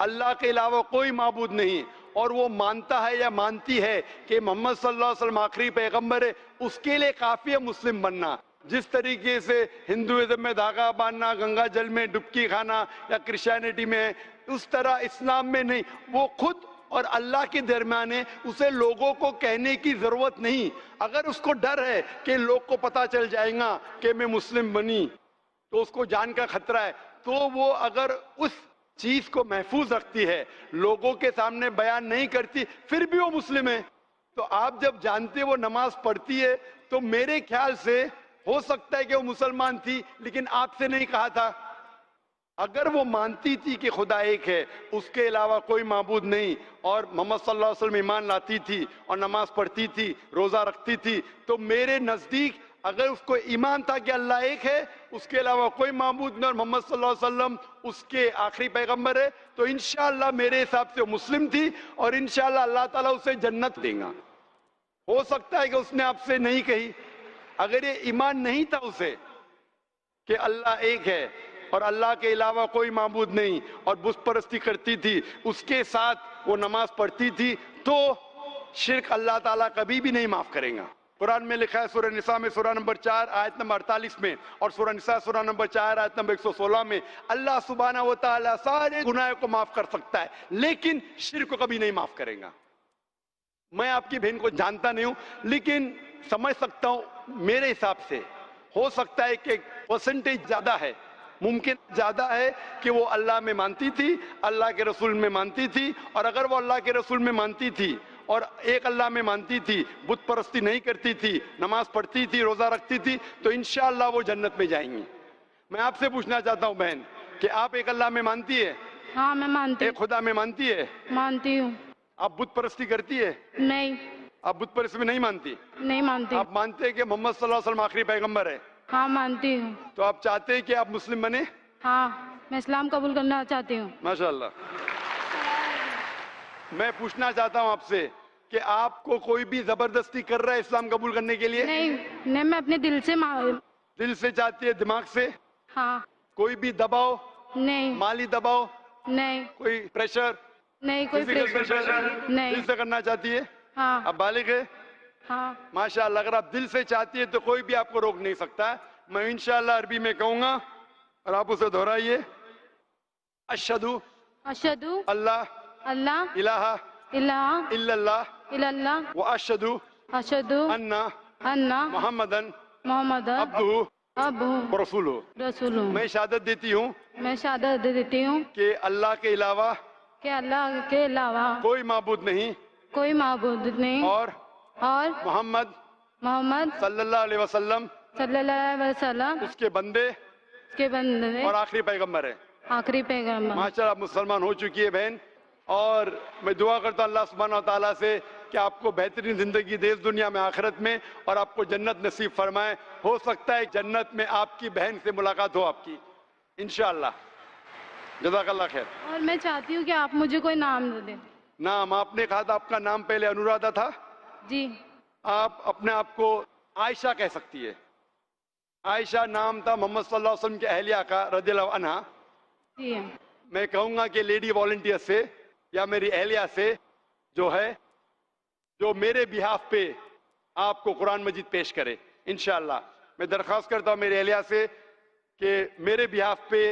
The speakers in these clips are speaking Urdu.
اللہ کے علاوہ کوئی معبود نہیں اور وہ مانتا ہے یا مانتی ہے کہ محمد صلی اللہ علیہ وسلم آخری پیغمبر ہے، اس کے لیے کافی ہے مسلم بننا۔ جس طریقے سے ہندوازم میں دھاگا باندھنا، گنگا جل میں ڈبکی کھانا یا کرسچینٹی میں، اس طرح اسلام میں نہیں، وہ خود اور اللہ کے درمیان ہے، اسے لوگوں کو کہنے کی ضرورت نہیں۔ اگر اس کو ڈر ہے کہ لوگ کو پتا چل جائے گا کہ میں مسلم بنی تو اس کو جان کا خطرہ ہے، تو وہ اگر اس چیز کو محفوظ رکھتی ہے، لوگوں کے سامنے بیان نہیں کرتی، پھر بھی وہ مسلم ہے۔ تو آپ جب جانتے وہ نماز پڑھتی ہے تو میرے خیال سے ہو سکتا ہے کہ وہ مسلمان تھی لیکن آپ سے نہیں کہا تھا۔ اگر وہ مانتی تھی کہ خدا ایک ہے، اس کے علاوہ کوئی معبود نہیں، اور محمد صلی اللہ علیہ وسلم ایمان لاتی تھی اور نماز پڑھتی تھی، روزہ رکھتی تھی، تو میرے نزدیک اگر اس کو ایمان تھا کہ اللہ ایک ہے، اس کے علاوہ کوئی معبود نہیں اور محمد صلی اللہ علیہ وسلم اس کے آخری پیغمبر ہے، تو انشاءاللہ میرے حساب سے وہ مسلم تھی اور انشاءاللہ اللہ تعالیٰ اسے جنت دے گا۔ ہو سکتا ہے کہ اس نے آپ سے نہیں کہی، اگر یہ ایمان نہیں تھا اسے کہ اللہ ایک ہے اور اللہ کے علاوہ کوئی معبود نہیں اور بت پرستی کرتی تھی، اس کے ساتھ وہ نماز پڑھتی تھی، تو شرک اللہ تعالیٰ کبھی بھی نہیں معاف کرے گا۔ قرآن میں لکھا ہے سورہ نساء میں سورہ نمبر 4 آیت نمبر 48 میں، اور سورہ نساء سورہ نمبر 4 آیت نمبر 116 میں، اللہ سبحانہ و تعالیٰ سارے گناہوں کو معاف کر سکتا ہے لیکن شرک کو کبھی نہیں معاف کرے گا۔ میں آپ کی بہن کو جانتا نہیں ہوں لیکن سمجھ سکتا ہوں، میرے حساب سے ہو سکتا ہے کہ پرسنٹیج زیادہ ہے، ممکن زیادہ ہے کہ وہ اللہ میں مانتی تھی، اللہ کے رسول میں مانتی تھی، اور اگر وہ اللہ کے رسول میں مانتی تھی اور ایک اللہ میں مانتی تھی، بت پرستی نہیں کرتی تھی، نماز پڑھتی تھی، روزہ رکھتی تھی، تو انشاءاللہ وہ جنت میں جائیں گی۔ میں آپ سے پوچھنا چاہتا ہوں بہن کہ آپ ایک اللہ میں مانتی ہے؟ ہاں میں مانتی ایک خدا میں مانتی ہے؟ مانتی ہوں۔ آپ بت پرستی کرتی ہے؟ نہیں آپ بت پرستی میں نہیں مانتی؟ نہیں مانتی۔ آپ مانتے ہیں کہ محمد صلی اللہ علیہ وسلم آخری پیغمبر ہے؟ ہاں مانتی ہوں۔ تو آپ چاہتے ہیں کہ آپ مسلم بنے؟ ہاں میں اسلام قبول کرنا چاہتی ہوں۔ ماشاءاللہ۔ میں پوچھنا چاہتا ہوں آپ سے کہ آپ کو کوئی بھی زبردستی کر رہا ہے اسلام قبول کرنے کے لیے؟ نہیں میں اپنے دل سے دل سے چاہتی ہے، دماغ سے؟ ہاں۔ کوئی بھی دباؤ، نہیں مالی دباؤ، نہیں کوئی پریشر، نہیں کوئی فزیکل پریشر، دل نہیں۔ سے کرنا چاہتی ہے؟ ہاں اب بالغ ہے؟ ہاں ماشاءاللہ۔ اگر آپ دل سے چاہتی ہے تو کوئی بھی آپ کو روک نہیں سکتا۔ میں انشاءاللہ عربی میں کہوں گا اور آپ اسے دہرائیے۔ اشہدو اشہدو اللہ اللہ الہ الہ الا اللہ الا اللہ واشہدو اشہدو ان ان محمدن محمد عبدہ ابو ورسولہ۔ رسول۔ میں شہادت دیتی ہوں میں شہادت دیتی ہوں کہ اللہ کے علاوہ کہ اللہ کے علاوہ کوئی معبود نہیں کوئی معبود نہیں اور اور محمد محمد صلی اللہ علیہ وسلم صلی اللہ علیہ وسلم اس کے بندے اس کے بندے اور آخری پیغمبر ہے۔ آخری پیغمبر۔ ماشاءاللہ آپ مسلمان ہو چکی ہے بہن، اور میں دعا کرتا ہوں اللہ سبحانہ و تعالیٰ سے کہ آپ کو بہترین زندگی دے اس دنیا میں آخرت میں، اور آپ کو جنت نصیب فرمائے۔ ہو سکتا ہے جنت میں آپ کی بہن سے ملاقات ہو آپ کی انشاءاللہ۔ جزاک اللہ خیر۔ اور میں چاہتی ہوں کہ آپ مجھے کوئی نام دے دیں۔ نام آپ نے کہا تھا، آپ کا نام پہلے انورادھا تھا، جی آپ اپنے آپ کو عائشہ کہہ سکتی ہے۔ عائشہ نام تھا محمد صلی اللہ علیہ وسلم کی اہلیہ کا رضی اللہ عنہا۔ جی میں کہوں گا کہ لیڈی والنٹیئر سے یا میری اہلیہ سے جو ہے، جو میرے بہاف پہ آپ کو قرآن مجید پیش کرے انشاءاللہ۔ میں درخواست کرتا ہوں میری اہلیہ سے کہ میرے بہاف پہ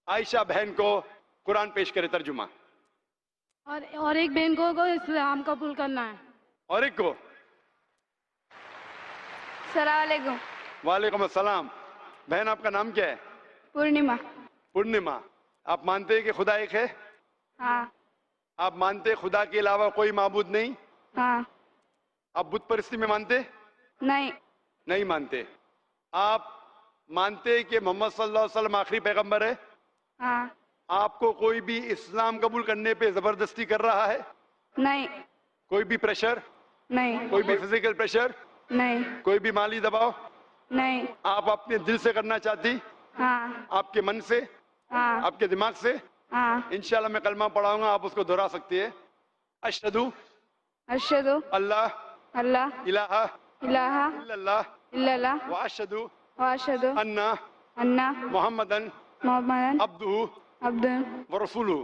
عائشہ بہن کو قرآن پیش کرے ترجمہ۔ اور ایک بہن کو اسلام قبول کرنا ہے۔ اور ایک کو؟ السلام علیکم۔ وعلیکم السلام۔ بہن آپ کا نام کیا ہے؟ پورنیما۔ پورنیما۔ آپ مانتے ہیں کہ خدا ایک ہے؟ ہاں آپ مانتے ہیں خدا کے علاوہ کوئی معبود نہیں؟ ہاں۔ آپ بت پرستی میں مانتے؟ نہیں نہیں مانتے۔ آپ مانتے ہیں کہ محمد صلی اللہ علیہ وسلم آخری پیغمبر ہے؟ ہاں۔ آپ کو کوئی بھی اسلام قبول کرنے پہ زبردستی کر رہا ہے؟ نہیں کوئی بھی پریشر، نہیں کوئی بھی فزیکل پریشر، نہیں کوئی بھی مالی دباؤ؟ نہیں۔ آپ اپنے دل سے کرنا چاہتی؟ ہاں آپ کے من سے؟ ہاں آپ کے دماغ سے؟ ہاں۔ انشاءاللہ میں کلمہ پڑھاؤں گا، آپ اس کو دہرا سکتی ہے۔ اشہدو اشہدو اللہ اللہ الہ الہ الا اللہ الا اللہ واشہدو واشہدو ان ان محمدن محمد عبدہ عبد ورسولہ۔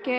کہ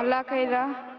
اللہ کے علاوہ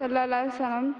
صلی اللہ علیہ وسلم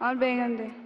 اور بیگم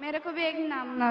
میرے کو بھی ایک نام نہ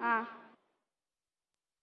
ہاں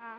ہاں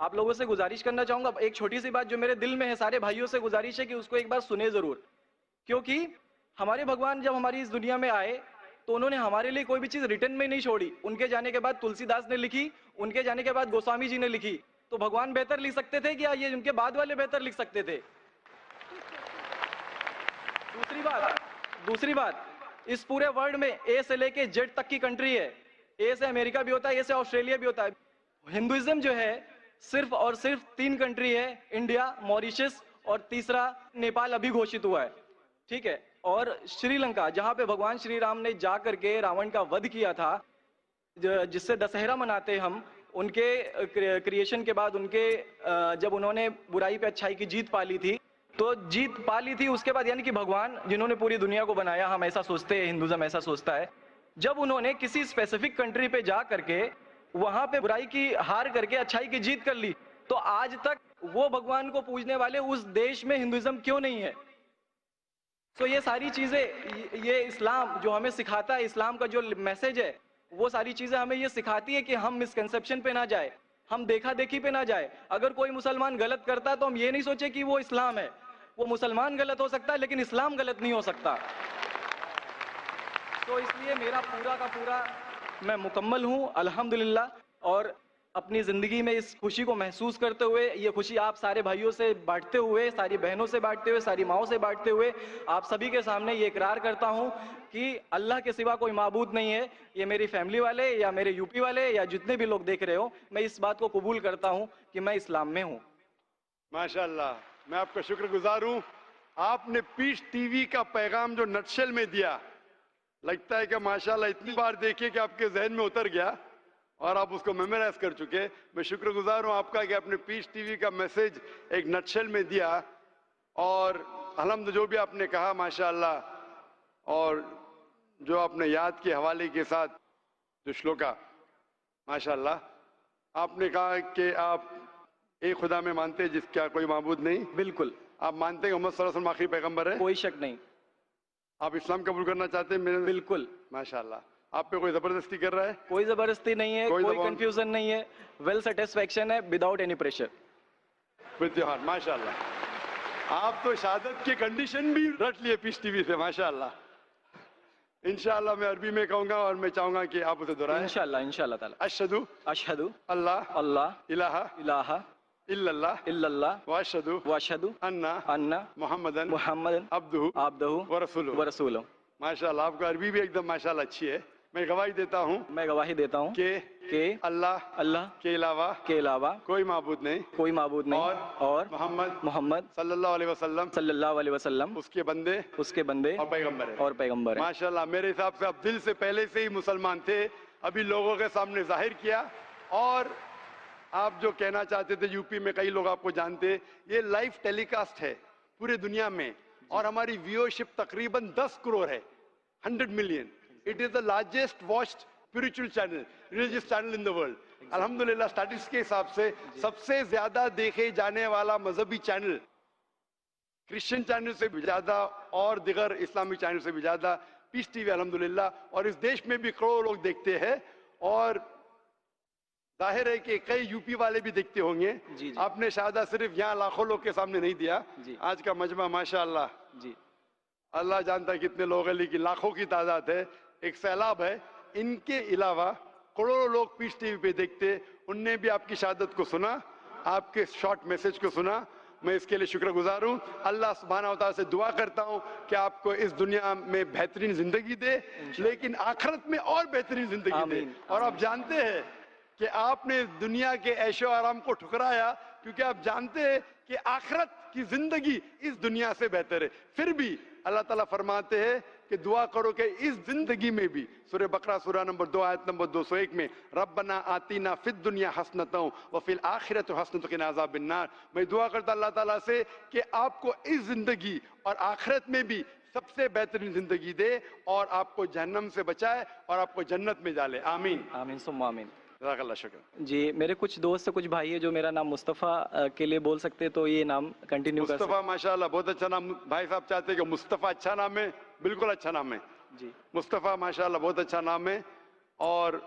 آپ لوگوں سے گزارش کرنا چاہوں گا ایک چھوٹی سی بات جو میرے دل میں ہے, سارے بھائیوں سے گزارش ہے کہ اس کو ایک بار سنیں ضرور, کیونکہ ہمارے بھگوان جب ہماری اس دنیا میں آئے تو انہوں نے ہمارے لیے کوئی بھی چیز ریٹن میں نہیں چھوڑی. ان کے جانے کے بعد تلسی داس نے لکھی, ان کے جانے کے بعد گوسوامی جی نے لکھی. تو بھگوان بہتر لکھ سکتے تھے کیا یہ ان کے بعد والے بہتر لکھ سکتے تھے؟ دوسری بات, اس پورے ورلڈ میں اے سے لے کے جیڈ تک کی کنٹری ہے. اے سے امریکہ بھی ہوتا ہے, اے سے آسٹریلیا بھی ہوتا ہے. ہندوازم جو ہے صرف اور صرف 3 کنٹری ہے, انڈیا, موریشس اور تیسرا نیپال ابھی گھوشت ہوا ہے, ٹھیک ہے. اور شری لنکا جہاں پہ بھگوان شری رام نے جا کر کے راون کا ودھ کیا تھا, جس سے دسہرہ مناتے ہم, ان کے کریشن کے بعد ان کے جب انہوں نے برائی پہ اچھائی کی جیت پا لی تھی, تو جیت پا لی تھی اس کے بعد, یعنی کہ بھگوان جنہوں نے پوری دنیا کو بنایا, ہم ایسا سوچتے ہیں, ہندوازم ایسا سوچتا ہے, جب انہوں نے کسی اسپیسیفک کنٹری پہ جا کر کے وہاں پہ برائی کی ہار کر کے اچھائی کی جیت کر لی, تو آج تک وہ بھگوان کو پوجنے والے اس دیش میں ہندوازم کیوں نہیں ہے؟ تو یہ ساری چیزیں, یہ اسلام جو ہمیں سکھاتا ہے, اسلام کا جو میسج ہے, وہ ساری چیزیں ہمیں یہ سکھاتی ہے کہ ہم مسکنسیپشن پہ نہ جائے, ہم دیکھا دیکھی پہ نہ جائے. اگر کوئی مسلمان غلط کرتا ہے تو ہم یہ نہیں سوچے کہ وہ اسلام ہے. وہ مسلمان غلط ہو سکتا ہے لیکن اسلام غلط نہیں ہو سکتا. تو اس لیے میرا پورا کا پورا میں مکمل ہوں الحمدللہ, اور اپنی زندگی میں اس خوشی کو محسوس کرتے ہوئے, یہ خوشی آپ سارے بھائیوں سے بانٹتے ہوئے, ساری بہنوں سے بانٹتے ہوئے, ساری ماؤں سے بانٹتے ہوئے, آپ سبھی کے سامنے یہ اقرار کرتا ہوں کہ اللہ کے سوا کوئی معبود نہیں ہے. یہ میری فیملی والے یا میرے یو پی والے یا جتنے بھی لوگ دیکھ رہے ہو, میں اس بات کو قبول کرتا ہوں کہ میں اسلام میں ہوں. ماشاءاللہ, میں آپ کا شکر گزار ہوں. آپ نے پیس ٹی وی کا پیغام جو نٹشل میں دیا, لگتا ہے کہ ماشاءاللہ اتنی بار دیکھیے کہ آپ کے ذہن میں اتر گیا اور آپ اس کو میمورائز کر چکے. میں شکر گزار ہوں آپ کا کہ آپ نے پیس ٹی وی کا میسج ایک نٹشل میں دیا, اور الحمد جو بھی آپ نے کہا ماشاءاللہ, اور جو آپ نے یاد کے حوالے کے ساتھ جو شلوکا, ماشاءاللہ آپ نے کہا کہ آپ ایک خدا میں مانتے جس کا کوئی معبود نہیں. بالکل. آپ مانتے ہیں محمد صلی اللہ علیہ وسلم آخری پیغمبر ہے؟ کوئی شک نہیں. آپ اسلام قبول کرنا چاہتے ہیں؟ بالکل. ماشاءاللہ. آپ پہ کوئی زبردستی کر رہا ہے؟ کوئی زبردستی نہیں ہے, کوئی کنفیوژن نہیں ہے, ویل سیٹسفیکشن ہے, وداؤٹ اینی پریشر. ماشاءاللہ. آپ تو شہادت کی کنڈیشن بھی رٹ لیے پیس ٹی وی سے, ماشاءاللہ. انشاءاللہ میں عربی میں کہوں گا اور میں چاہوں گا کہ آپ اسے دہرائیں. انشاءاللہ تعالی. اشہدو اللہ الہ الا اللہ واشہدو ان محمدن عبدہ ورسولہ. ماشاءاللہ, آپ کا عربی بھی ایک دم ماشاءاللہ اچھی ہے. میں گواہی دیتا ہوں کہ اللہ کے علاوہ کوئی معبود نہیں اور محمد صلی اللہ علیہ وسلم اس کے بندے اور پیغمبر ہیں. ماشاءاللہ, میرے حساب سے آپ دل سے پہلے سے ہی مسلمان تھے, ابھی لوگوں کے سامنے ظاہر کیا. اور آپ جو کہنا چاہتے تھے, یو پی میں کئی لوگ آپ کو جانتے, یہ لائیو ٹیلی کاسٹ ہے پورے دنیا میں, اور ہماری ویورشپ تقریباً 10 کروڑ ہے, 100 million. It is the largest watched spiritual channel, religious channel in the world. الحمدللہ اسٹیٹس کے حساب سے سب سے زیادہ دیکھے جانے والا مذہبی چینل, کرسچن چینل سے بھی زیادہ اور دیگر اسلامی چینل سے بھی زیادہ پیس ٹی وی الحمدللہ. اور اس دیش میں بھی کروڑوں لوگ دیکھتے ہیں, اور ظاہر ہے کہ کئی یو پی والے بھی دیکھتے ہوں گے. آپ نے شہادہ صرف یہاں لاکھوں لوگ کے سامنے نہیں دیا, آج کا مجمع ماشاءاللہ اللہ جانتا ہے کتنے لوگ ہیں, لیکن لاکھوں کی تعداد ہے, ایک سیلاب ہے. ان کے علاوہ کروڑوں لوگ پیس ٹی وی پہ دیکھتے, ان نے بھی آپ کی شہادت کو سنا, آپ کے شارٹ میسج کو سنا. میں اس کے لیے شکر گزار ہوں. اللہ سبحانہ و تعالیٰ سے دعا کرتا ہوں کہ آپ کو اس دنیا میں بہترین زندگی دے, لیکن آخرت میں اور بہترین زندگی دے. اور آپ جانتے ہیں کہ آپ نے دنیا کے عیش و آرام کو ٹھکرایا, کیونکہ آپ جانتے ہیں کہ آخرت کی زندگی اس دنیا سے بہتر ہے. پھر بھی اللہ تعالیٰ فرماتے ہیں کہ دعا کرو کہ اس زندگی میں بھی, سورہ بقرہ سورہ نمبر 2 آیت نمبر 201 میں, ربنا آتینا فی الدنیا حسنۃ وفی الآخرۃ حسنۃ وقنا عذاب النار. میں دعا کرتا اللہ تعالیٰ سے کہ آپ کو اس زندگی اور آخرت میں بھی سب سے بہترین زندگی دے, اور آپ کو جہنم سے بچائے اور آپ کو جنت میں ڈالے. آمین آمین ثم آمین. جزاک اللہ شکر. جی, میرے کچھ دوست کچھ بھائی ہے جو میرا نام مصطفیٰ کے لیے بول سکتے, تو یہ نام کنٹینیو کر سکتے. مصطفیٰ ماشاءاللہ بہت اچھا نام. بھائی صاحب چاہتے ہیں کہ مصطفیٰ اچھا نام ہے, بالکل اچھا نام ہے. جی, مصطفیٰ ماشاءاللہ بہت اچھا نام ہے. اور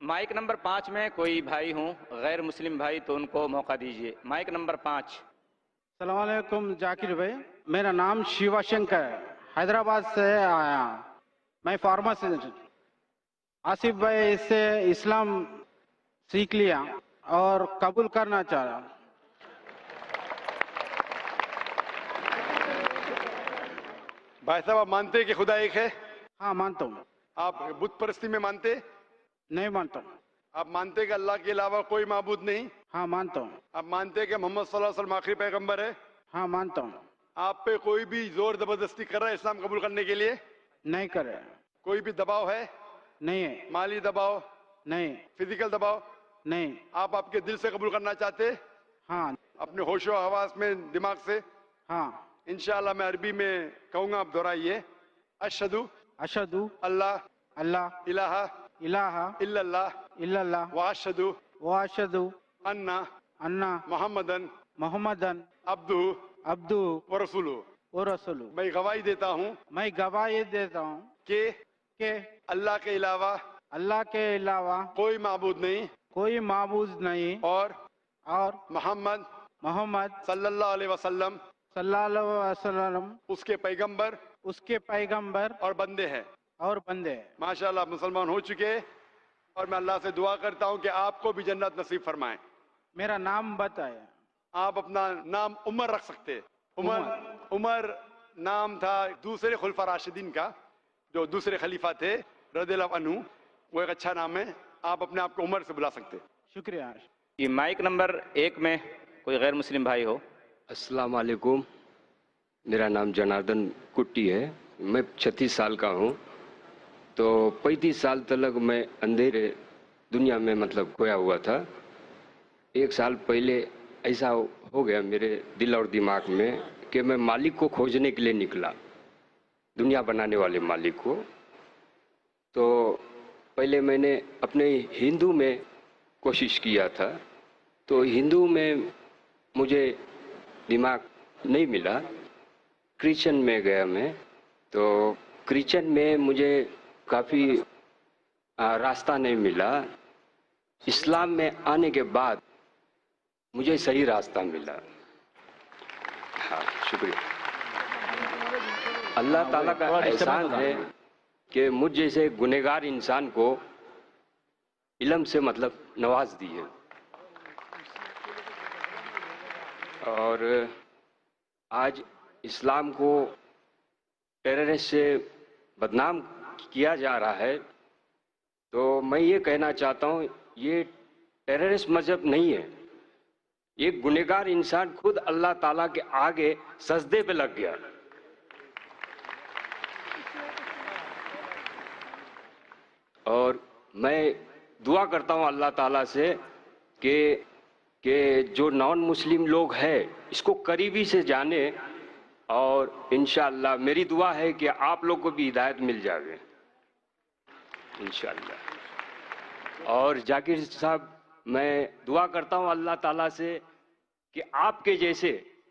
مائک نمبر 5 میں کوئی بھائی ہوں غیر مسلم بھائی تو ان کو موقع دیجیے. Mic number 5. السلام علیکم ذاکر بھائی، میرا نام شیوا شنکر ہے، حیدرآباد سے آیا. میں فارماسسٹ. آصف بھائی اس سے اسلام سیکھ لیا اور قبول کرنا چاہ رہا. بھائی صاحب آپ مانتے ہیں کہ خدا ایک ہے؟ ہاں مانتا ہوں. آپ بت پرستی میں مانتے؟ نہیں مانتا ہوں. آپ مانتے ہیں کہ اللہ کے علاوہ کوئی معبود نہیں؟ ہاں مانتا ہوں. آپ مانتے ہیں کہ محمد صلی اللہ علیہ وسلم آخری پیغمبر ہے؟ ہاں مانتا ہوں. آپ پہ کوئی بھی زور زبردستی کر رہا ہے اسلام قبول کرنے کے لیے؟ نہیں کرے. کوئی بھی دباؤ ہے؟ نہیں ہے. مالی دباؤ، نہیں. فزیکل دباؤ؟ نہیں. آپ کے دل سے قبول کرنا چاہتے؟ ہاں. اپنے ہوش و حواس میں، دماغ سے؟ ہاں. انشاءاللہ میں عربی میں کہوں گا، آپ دہرائیے. اشہدو اشہدو اللہ اللہ الہ الہ الا اللہ الا اللہ واشہدو واشہدو انا انا محمدن محمدن عبدہ عبدہ ورسولہ. ورسولہ. میں گواہی دیتا ہوں میں گواہی دیتا ہوں کہ اللہ کے علاوہ کے علاوہ کوئی معبود نہیں کوئی معبود نہیں اور محمد محمد صلی اللہ علیہ وسلم صلی اللہ علیہ وسلم اس کے پیغمبر اس کے پیغمبر اور بندے ہیں. اور بندے. ماشاءاللہ آپ مسلمان ہو چکے، اور میں اللہ سے دعا کرتا ہوں کہ آپ کو بھی جنت نصیب فرمائیں. میرا نام بتائے. آپ اپنا نام عمر رکھ سکتے. عمر نام تھا دوسرے خلفاء راشدین کا، جو دوسرے خلیفہ تھے رضی اللہ عنہ. وہ ایک اچھا نام ہے، آپ اپنے آپ کو عمر سے بلا سکتے. شکریہ. یہ مائک نمبر 1 میں کوئی غیر مسلم بھائی ہو. السلام علیکم، میرا نام جناردن کٹی ہے، میں 36 سال کا ہوں. تو 35 سال تک میں اندھیرے دنیا میں کھویا ہوا تھا. 1 سال پہلے ایسا ہو گیا میرے دل اور دماغ میں کہ میں مالک کو کھوجنے کے لیے نکلا، دنیا بنانے والے مالک کو. تو پہلے میں نے اپنے ہندو میں کوشش کیا تھا، تو ہندو میں مجھے دماغ نہیں ملا. کرسچن میں گیا میں، تو کرسچن میں مجھے کافی راستہ نہیں ملا. اسلام میں آنے کے بعد مجھے صحیح راستہ ملا. ہاں شکریہ. اللہ تعالیٰ کا احسان ہے کہ مجھ جیسے گنہگار انسان کو علم سے نواز دی ہے. اور آج اسلام کو ٹیررسٹ سے بدنام کیا جا رہا ہے، تو میں یہ کہنا چاہتا ہوں یہ ٹیررسٹ مذہب نہیں ہے. ایک گنہگار انسان خود اللہ تعالیٰ کے آگے سجدے پہ لگ گیا. اور میں دعا کرتا ہوں اللہ تعالیٰ سے کہ جو نان مسلم لوگ ہیں اس کو قریبی سے جانے، اور انشاءاللہ میری دعا ہے کہ آپ لوگ کو بھی ہدایت مل جائے انشاءاللہ. اور ذاکر صاحب میں دعا کرتا ہوں اللہ تعالیٰ سے کہ آپ کے جیسے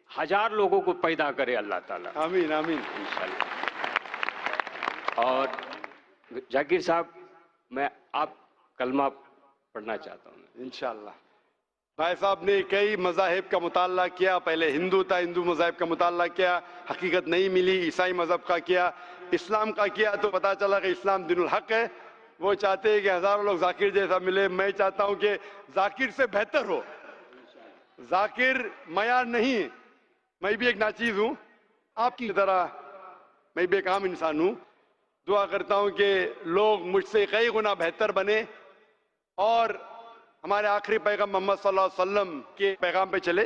1000 لوگوں کو پیدا کرے اللہ تعالیٰ. آمین آمین انشاءاللہ. اور ذاکر صاحب میں آپ کلمہ پڑھنا چاہتا ہوں. انشاءاللہ. بھائی صاحب نے کئی مذاہب کا مطالعہ کیا، پہلے ہندو تھا، ہندو مذاہب کا مطالعہ کیا، حقیقت نہیں ملی. عیسائی مذہب کا کیا، اسلام کا کیا، تو پتا چلا کہ اسلام دین الحق ہے. وہ چاہتے ہیں کہ ہزاروں لوگ ذاکر جیسا ملے. میں چاہتا ہوں کہ ذاکر سے بہتر ہو. ذاکر معیار نہیں، میں بھی ایک ناچیز ہوں آپ کی طرح، میں بھی ایک عام انسان ہوں. دعا کرتا ہوں کہ لوگ مجھ سے کئی گنا بہتر بنے اور ہمارے آخری پیغام محمد صلی اللہ علیہ وسلم کے پیغام پہ چلے.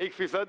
1%,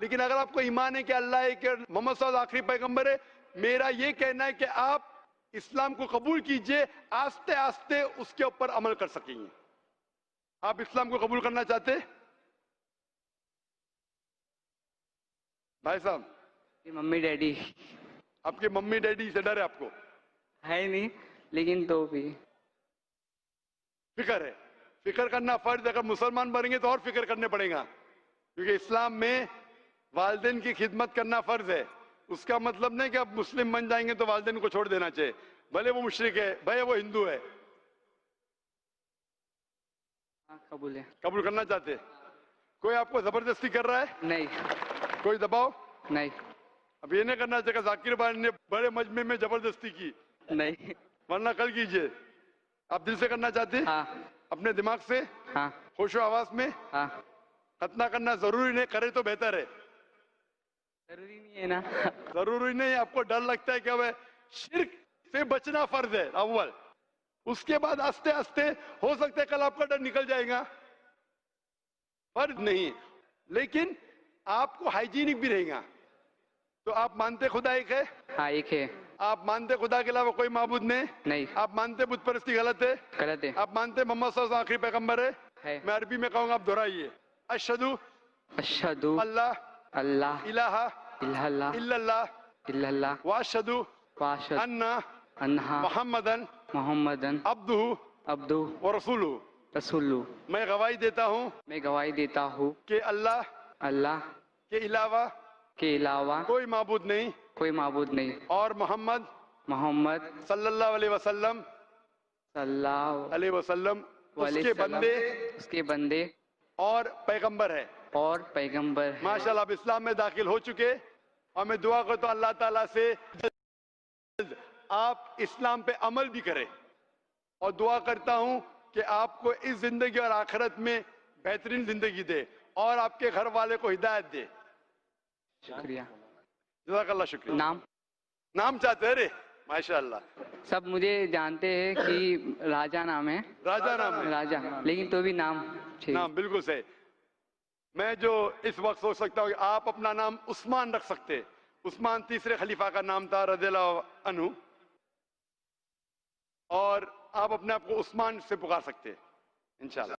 لیکن اگر آپ کو ایمان ہے کہ اللہ ہے کہ محمد صلی اللہ علیہ وسلم آخری پیغمبر ہے، میرا یہ کہنا ہے کہ آپ اسلام کو قبول کیجئے، آستے آستے اس کے اوپر عمل کر سکیں گے۔ آپ اسلام کو قبول کرنا چاہتے ہیں بھائی صاحب؟ ممی ڈیڈی آپ کے ممی ڈیڈی سے ڈر ہے آپ کو؟ ہے نہیں، لیکن تو بھی فکر ہے۔ فکر کرنا فرض ہے، اگر مسلمان بنیں گے تو اور فکر کرنے پڑے گا، کیونکہ اسلام میں والدین کی خدمت کرنا فرض ہے۔ اس کا مطلب نہیں کہ اب مسلم بن جائیں گے تو والدین کو چھوڑ دینا چاہیے، بھلے وہ مشرک ہے، بھلے وہ ہندو ہے۔ ہاں قبول ہے۔ قبول کرنا چاہتے ہیں؟ کوئی آپ کو زبردستی کر رہا ہے؟ نہیں کوئی دباؤ؟ نہیں اب یہ نہیں کرنا چاہیے ذاکر بھائی نے بڑے مجمع میں زبردستی کی، نہیں۔ ورنہ کل کیجئے۔ آپ دل سے کرنا چاہتے ہیں؟ ہاں اپنے دماغ سے، ہاں ہوش و حواس میں؟ ہاں ختنہ کرنا ضروری نہیں، کرے تو بہتر ہے۔ ضروری نہیں ہے نا۔ ضروری نہیں، آپ کو ڈر لگتا ہے کہ اب شرک سے بچنا فرض ہے اول، اس کے بعد آستے آستے ہو سکتا ہے کل آپ کا ڈر نکل جائے گا، فرض نہیں، لیکن آپ کو ہائیجینک بھی رہے گا۔ تو آپ مانتے خدا ایک ہے؟ ہاں ایک ہے۔ آپ مانتے خدا کے علاوہ کوئی معبود نہیں۔ آپ مانتے بت پرستی غلط ہے؟ غلط ہے۔ آپ مانتے محمد صلی اللہ علیہ وسلم آخری پیغمبر ہے۔ میں عربی میں کہوں گا، آپ دہرائیے۔ اشہدو اشہدو اللہ اللہ الہ الہ اللہ الا اللہ الا اللہ واشہدو واشہد انہ انہا محمدن محمدن عبدہ عبدہ ورسولہ۔ رسول۔ میں گواہی دیتا ہوں میں گواہی دیتا ہوں کہ اللہ اللہ کے علاوہ کے علاوہ کوئی معبود نہیں، کوئی معبود نہیں، اور محمد محمد صلی اللہ علیہ وسلم صلی اللہ علیہ وسلم اس علیہ کے وسلم بندے اس کے بندے اور پیغمبر ہے۔ اور پیغمبر ہے۔ ماشاءاللہ آپ اسلام میں داخل ہو چکے، اور میں دعا کرتا ہوں اللہ تعالیٰ سے آپ اسلام پہ عمل بھی کریں، اور دعا کرتا ہوں کہ آپ کو اس زندگی اور آخرت میں بہترین زندگی دے، اور آپ کے گھر والے کو ہدایت دے۔ شکریہ۔ جزاک اللہ، شکریہ۔ نام چاہتے ہیں؟ رے ماشاءاللہ، سب مجھے جانتے ہیں کہ راجہ نام ہے، راجہ نام ہے؟ راجہ، لیکن تو بھی نام نام بالکل صحیح۔ میں جو اس وقت سوچ سکتا ہوں کہ آپ اپنا نام عثمان رکھ سکتے، عثمان تیسرے خلیفہ کا نام تھا رضی اللہ عنہ، اور آپ اپنے آپ کو عثمان سے پکار سکتے انشاءاللہ۔